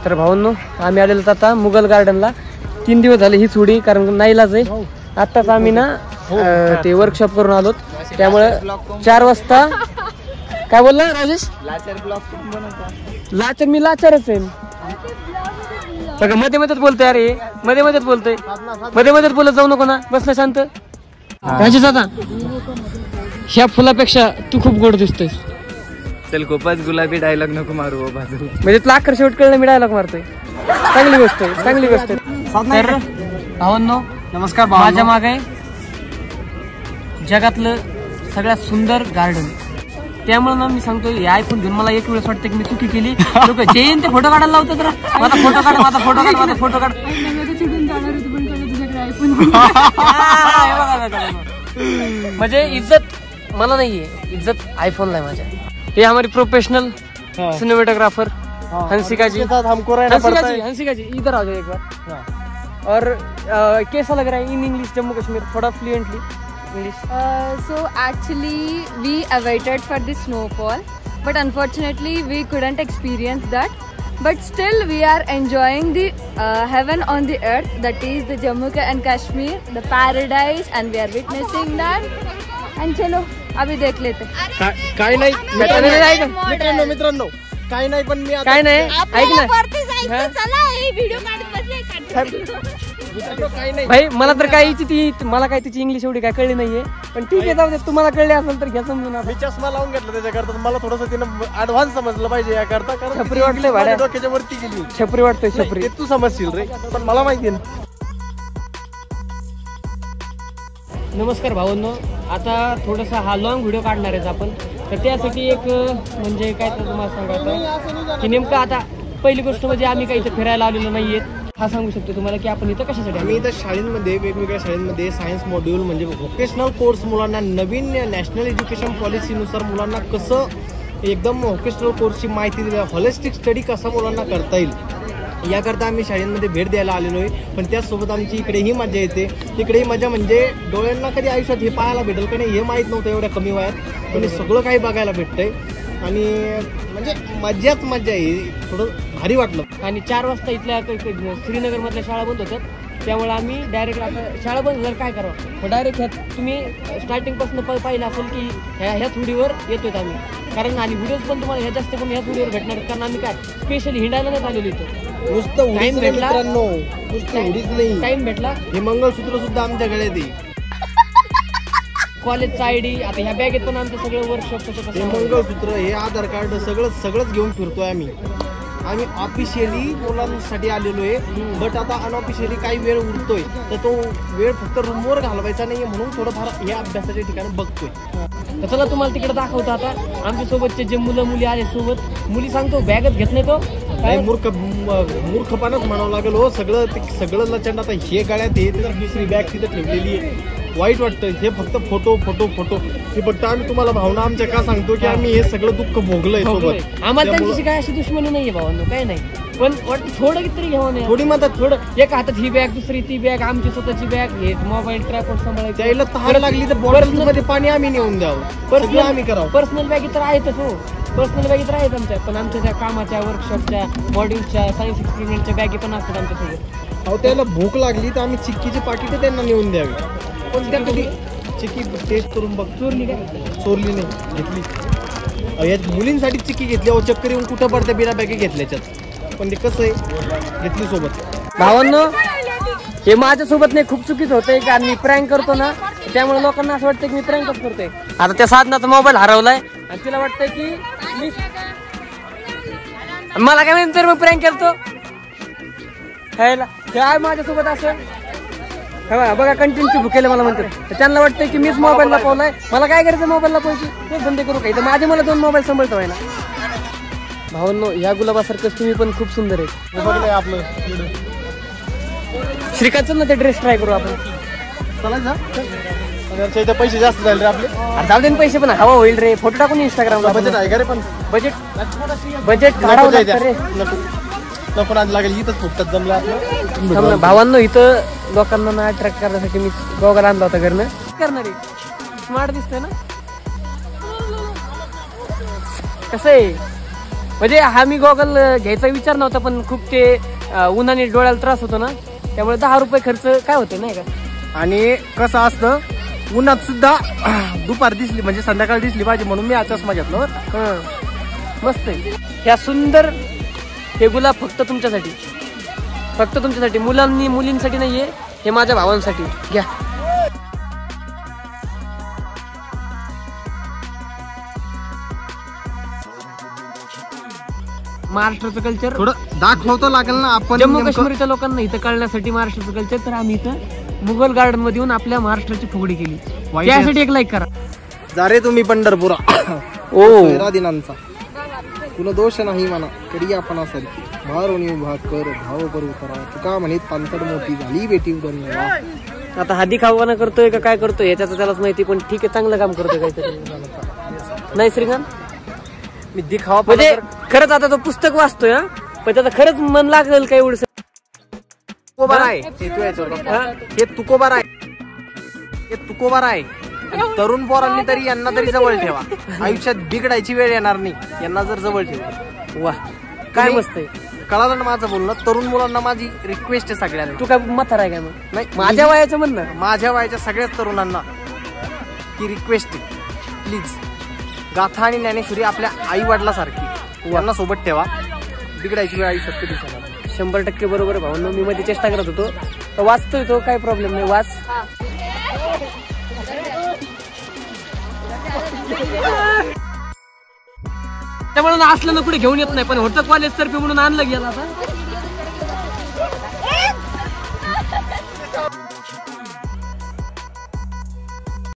तर भावांनो आम्ही आलेलो आता मुघल गार्डनला. 3 दिवस झाले हीच उडी, कारण नाईलाज आहे. आत्ताच आम्ही ना ते वर्कशॉप करून आलो, त्यामुळे 4 वाजता. काय बोलला राजेश? लाचर मी लाचारच आहे. सगळं मध्ये मध्येच बोलतोय. अरे मध्ये मध्येच बोलतोय, मध्ये मध्येच बोलत जाऊ नको ना. बसला शांत. राजेश दादा, ह्या फुलापेक्षा तू खूप गोड दिसतोय. चल खूपच गुलाबी डायलॉग नको मारू बाजू. म्हणजे तुला अखेर शेवट कळलं मी डायलॉग मारतोय. चांगली गोष्ट आहे, चांगली गोष्ट आहे. तर भावांनो नमस्कार. माझ्या मागे जगातलं सगळ्यात सुंदर गार्डन. त्यामुळे ना मी सांगतो, हे आयफोन घेऊन मला एक वेळेस वाटतं की मी चुकी केली. लोक जे येईन ते फोटो काढायला लावतात. माझा फोटो काढ, माझा फोटो काढ, माझा फोटो काढ. म्हणजे इज्जत मला नाहीये, इज्जत आयफोनला आहे माझ्या. ये हमारी प्रोफेशनल सिनेमेटोग्राफर हंसिका जी. हंसिका जी इधर आ जाओ एक बार. और कैसा लग रहा है इन इंग्लिश जम्मू कश्मीर? थोड़ा fluently English. So actually we awaited for the snowfall, but unfortunately we couldn't experience that. But still we are enjoying the heaven on the earth, that is the Jammu and Kashmir, the paradise, and we are witnessing that. And chalo अभी देख लेते. काय नाही मित्रांनो, काय नाही, पण मी काय नाही ऐक ना भाई. मला तर काय मला काय तिची इंग्लिश एवढी काय कळली नाहीये, पण ठीक आहे जाऊ दे. तुम्हाला कळले असेल तर घ्या समजून. मी चष्मा लावून घेतला त्याच्याकरता. मला थोडंसं तिनं ऍडव्हान्स समजलं पाहिजे याकरता, कारण छपरी वाटले भाड्या डोक्याच्या वरती गेली. छपरी वाटतोय छपरी. तू समजशील रे, पण मला माहिती ना. नमस्कार भावांनो, आता थोडासा हा लॉंग व्हिडिओ काढणार आहे आपण. तर त्यासाठी एक म्हणजे काय तर तुम्हाला सांगायचं की नेमकं आता पहिली गोष्ट म्हणजे आम्ही काही इथं फिरायला आलेलो नाहीये. हा सांगू शकतो तुम्हाला की आपण इथं कशासाठी. आम्ही इथं शाळेमध्ये, वेगवेगळ्या शाळांमध्ये सायन्स मॉड्यूल म्हणजे व्होकेशनल कोर्स मुलांना नवीन नॅशनल एज्युकेशन पॉलिसीनुसार मुलांना कसं एकदम व्होकेशनल कोर्सची माहिती दिली, हॉलिस्टिक स्टडी कसा मुलांना करता येईल याकरता आम्ही शाळेमध्ये भेट द्यायला आलेलो आहे. पण त्याचसोबत आमची इकडेही मजा येते. तिकडेही मजा म्हणजे डोळ्यांना कधी आयुष्यात हे पाहायला भेटेल का नाही हे माहीत नव्हतं एवढ्या कमी वयात, पण हे सगळं काही बघायला भेटतंय. आणि म्हणजे मजाच मजा आहे, थोडं भारी वाटलं. आणि 4 वाजता इथल्या श्रीनगर मधल्या शाळा बंद होतात, त्यामुळे आम्ही डायरेक्ट आता शाळा बंद झाल्यावर काय करावं, डायरेक्ट तुम्ही स्टार्टिंग पासून पाहिलं असेल की ह्याच व्हिडिओवर येतोय आम्ही. कारण आणि व्हिडिओज पण तुम्हाला ह्या जास्त पण ह्याच व्हिडिओवर भेटणार, कारण आम्ही काय स्पेशली हिंडायला नाही आलेलो इथं. नुसतं टाइम भेटला, टाइम भेटला. हे मंगळसूत्र सुद्धा आमच्या गळ्यात आहे, कॉलेजचा आयडी. आता ह्या बॅगेत पण आमचं सगळं वर्कशॉप, हे मंगळसूत्र, हे आधार कार्ड सगळंच घेऊन फिरतोय आम्ही. ऑफिशियली मुलांसाठी आलेलो आहे, बट आता अनऑफिशियली काही वेळ उरतोय, तर तो वेळ फक्त रूमवर घालवायचा नाहीये, म्हणून थोडंफार हे अभ्यासाच्या ठिकाणी बघतोय. तर चला तुम्हाला तिकडे दाखवतो. आता आमच्या सोबतचे जे मुलं मुली आले सोबत, मुली सांगतो बॅगच घेत नाही तो. मूर्खपणाच म्हणावं लागेल हो. सगळं लचंड आता हे गाड्यात हे दुसरी बॅग तिथे ठेवलेली आहे. वाईट वाटतं हे फक्त फोटो फोटो फोटो. हे फक्त आम्ही तुम्हाला भावना आमच्या का सांगतो की आम्ही हे सगळं दुःख भोगलंय सोबत. आम्हाला त्यांच्याशी काय अशी दुश्मनी नाहीये भावांनो, काय नाही, पण वाटतं थोडं कितीतरी घ्यावं, थोडी मदत. थोडं एक हातात ही बॅग, दुसरी ती बॅग, आमची स्वतःची बॅग, हे मोबाईल ट्रायपॉड सांभाळायचं. त्याला तहान लागली तर बॉटल मध्ये पाणी आम्ही नेऊन द्यावं, पर्सनल आम्ही करावं. पर्सनल बॅगी तर आहेतच हो, पर्सनल बॅगी तर आहेत आमच्या, पण आमच्या त्या कामाच्या, वर्कशॉपच्या, मॉड्यूल्सच्या, सायन्स एक्सपेरिमेंटच्या बॅगी पण असतात आमच्यासोबत. अहो त्याला भूक लागली तर आम्ही चिक्कीची पाकिटं त्यांना नेऊन द्यावी. पण त्या कधी चिक्की टेस्ट करून बघ. चोरली नाही, घेतली. या मुलींसाठी चिक्की घेतली. अहो चक्कर येऊन कुठं पडते बिना बॅगी घेतल्याच्यात, पण ते कसं आहे घेतली सोबत. भावांनो हे माझ्यासोबत नाही, खूप चुकीचं होतंय, कारण मी प्रँक करतो ना, त्यामुळे लोकांना असं वाटतं की मी प्रँकच करतोय. आता त्या साधनाचा मोबाईल हरवलाय आणि तिला वाटतंय की मी, मला काय म्हणतो मग प्रँक करतो काय माझ्यासोबत असं. बघा कंटिन्यू भुकेले मला म्हणतात, त्यांना वाटतंय की मीच मोबाईल लपवलाय. मला काय करायचं मोबाईल लपवायची, ते धंदे करू काही. तर माझे मला 2 मोबाईल सांभाळतो ना. भावांनो ह्या गुलाबासारखंच तुम्ही पण खूप सुंदर आहे. आपलं श्रीकांत चल ना ते ड्रेस ट्राय करू आपण. चला पैसे जास्त झाले रे आपले. जाऊ दे पैसे, पण हवा होईल रे. फोटो टाकून इंस्टाग्रामला. बजेट आहे का रे? पण बजेट काढावं लागतं रे. पण आज लागेल इथंच फुकटात जमलं आपलं. भावांनो इथं लोकांना ना अट्रॅक्ट करण्यासाठी मी गॉगल आणला होता घरनं. करणार स्मार्ट दिसतंय ना, कसं आहे म्हणजे हा मी गॉगल घ्यायचा विचार नव्हता, पण खूप ते उन्हाने डोळ्याला त्रास होतो ना, त्यामुळे 10 रुपये खर्च काय होते नाही का. आणि कसं असतं उन्हात सुद्धा दुपार दिसली म्हणजे संध्याकाळ दिसली पाहिजे म्हणून मी हा चष्मा घेतला. मस्त आहे. ह्या सुंदर हे गुलाब फक्त तुमच्यासाठी, फक्त तुमच्यासाठी, मुलींसाठी नाहीये, हे माझ्या भावांसाठी घ्या. महाराष्ट्राचं कल्चर थोडं दाखवतो लागेल ना आपण. जम्मू काश्मीरच्या लोकांना इथं कळण्यासाठी महाराष्ट्राचं कल्चर, तर आम्ही इथं मुघल गार्डन मध्ये येऊन आपल्या महाराष्ट्राची फुगडी केली. त्यासाठी एक लाईक करा. जा रे तुम्ही पंढरपुरा ओ दिनांचा तुला दोष नाही म्हणा करी आपण सारखी भारोनी उभा कर भाव करू करा तुका म्हणे पांतड मोठी झाली बेटी उडण. आता हादी खावाना करतोय का काय करतोय याच्याचं त्यालाच माहिती, पण ठीक आहे, चांगलं काम करतोय काहीतरी. नाही श्रीकांत, मी दिखावा म्हणजे खरंच आता तो पुस्तक वाचतोय हा, पण त्याचं खरंच मन लागेल काय एवढं. तुकोबार आहे हे तुकोबार आहे, हे तुकोबार आहे. तरुण पोरांनी तरी यांना तरी जवळ ठेवा, आयुष्यात बिघडायची वेळ येणार नाही यांना जर जवळ ठेवा. वा काय मस्त आहे. कळालं ना माझं बोलणं. तरुण मुलांना माझी रिक्वेस्ट आहे सगळ्यांना. तू काय म्हातारा आहे काय मग? नाही, माझ्या वयाचं म्हणणं, माझ्या वयाच्या सगळ्याच तरुणांना की रिक्वेस्ट आहे, प्लीज गाथा आणि ज्ञानेश्वरी आपल्या आई वडिलासारखी यांना सोबत ठेवा, बिघडायची वेळ आयुष्यात कधी दिसणार. 100% बरोबर आहे भावनो. मी मध्ये चेष्टा करत होतो, तर वाचतोय तो, काय प्रॉब्लेम नाही, वाच. त्यामुळे असलं ना कुठे घेऊन येत नाही, पण होतं कॉलेज तर्फे म्हणून आणलं गेलं आता.